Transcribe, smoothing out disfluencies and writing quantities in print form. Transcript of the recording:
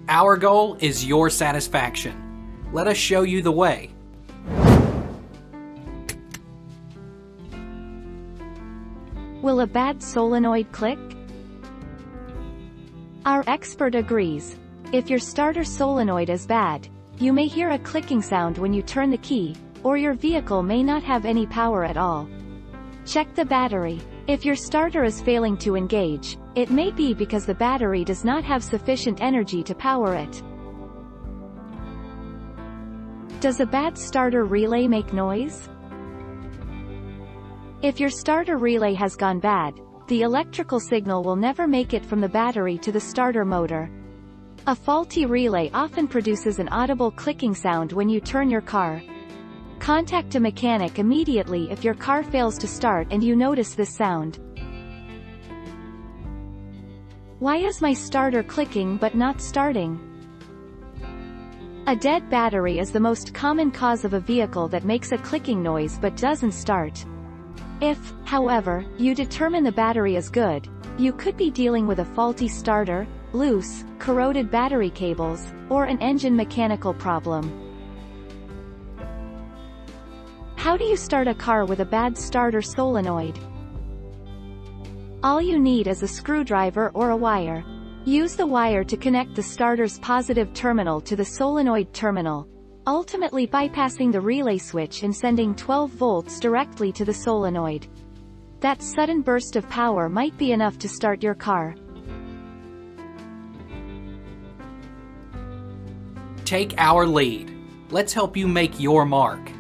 Our goal is your satisfaction. Let us show you the way. Will a bad solenoid click? Our expert agrees. If your starter solenoid is bad, you may hear a clicking sound when you turn the key, or your vehicle may not have any power at all. Check the battery. If your starter is failing to engage, it may be because the battery does not have sufficient energy to power it. Does a bad starter relay make noise? If your starter relay has gone bad, the electrical signal will never make it from the battery to the starter motor. A faulty relay often produces an audible clicking sound when you turn your car. Contact a mechanic immediately if your car fails to start and you notice this sound. Why is my starter clicking but not starting? A dead battery is the most common cause of a vehicle that makes a clicking noise but doesn't start. If, however, you determine the battery is good, you could be dealing with a faulty starter, loose, corroded battery cables, or an engine mechanical problem. How do you start a car with a bad starter solenoid? All you need is a screwdriver or a wire. Use the wire to connect the starter's positive terminal to the solenoid terminal, ultimately bypassing the relay switch and sending 12 volts directly to the solenoid. That sudden burst of power might be enough to start your car. Take our lead. Let's help you make your mark.